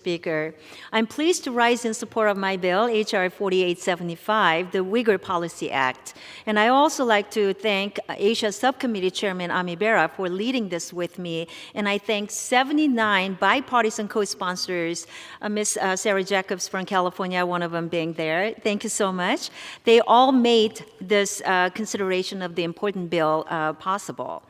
Speaker. I'm pleased to rise in support of my bill, H.R. 4875, the Uyghur Policy Act. And I also like to thank Asia Subcommittee Chairman Ami Bera for leading this with me. And I thank 79 bipartisan co-sponsors, Ms. Sarah Jacobs from California, one of them being there. Thank you so much. They all made this consideration of the important bill possible.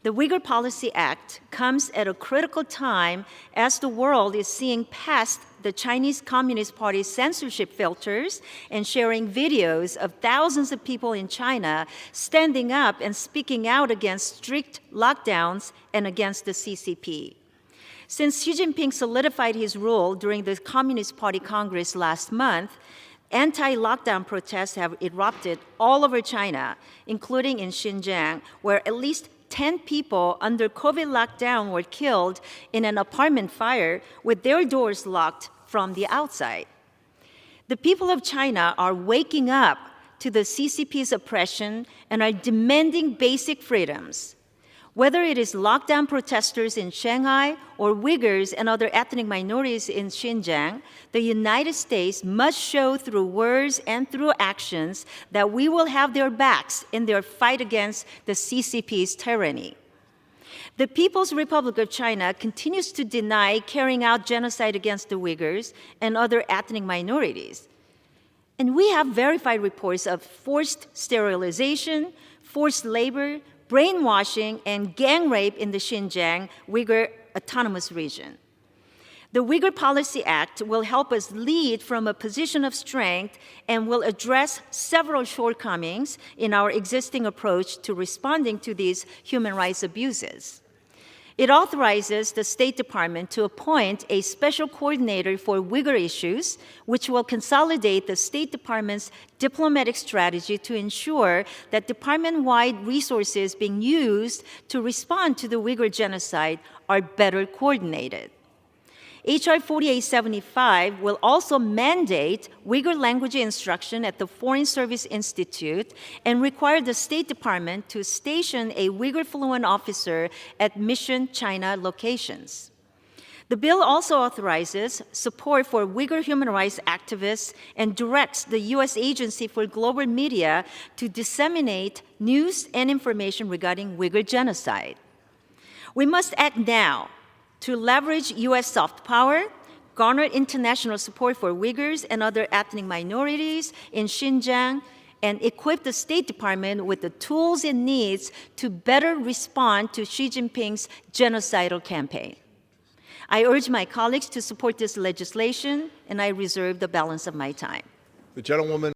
The Uyghur Policy Act comes at a critical time as the world is seeing past the Chinese Communist Party's censorship filters and sharing videos of thousands of people in China standing up and speaking out against strict lockdowns and against the CCP. Since Xi Jinping solidified his rule during the Communist Party Congress last month, anti-lockdown protests have erupted all over China, including in Xinjiang, where at least 10 people under COVID lockdown were killed in an apartment fire with their doors locked from the outside. The people of China are waking up to the CCP's oppression and are demanding basic freedoms. Whether it is lockdown protesters in Shanghai or Uyghurs and other ethnic minorities in Xinjiang, the United States must show through words and through actions that we will have their backs in their fight against the CCP's tyranny. The People's Republic of China continues to deny carrying out genocide against the Uyghurs and other ethnic minorities. And we have verified reports of forced sterilization, forced labor, brainwashing, and gang rape in the Xinjiang Uyghur Autonomous Region. The Uyghur Policy Act will help us lead from a position of strength and will address several shortcomings in our existing approach to responding to these human rights abuses. It authorizes the State Department to appoint a special coordinator for Uyghur issues, which will consolidate the State Department's diplomatic strategy to ensure that department-wide resources being used to respond to the Uyghur genocide are better coordinated. H.R. 4875 will also mandate Uyghur language instruction at the Foreign Service Institute and require the State Department to station a Uyghur fluent officer at Mission China locations. The bill also authorizes support for Uyghur human rights activists and directs the U.S. Agency for Global Media to disseminate news and information regarding Uyghur genocide. We must act now to leverage U.S. soft power, garner international support for Uyghurs and other ethnic minorities in Xinjiang, and equip the State Department with the tools it needs to better respond to Xi Jinping's genocidal campaign. I urge my colleagues to support this legislation, and I reserve the balance of my time. The gentlewoman.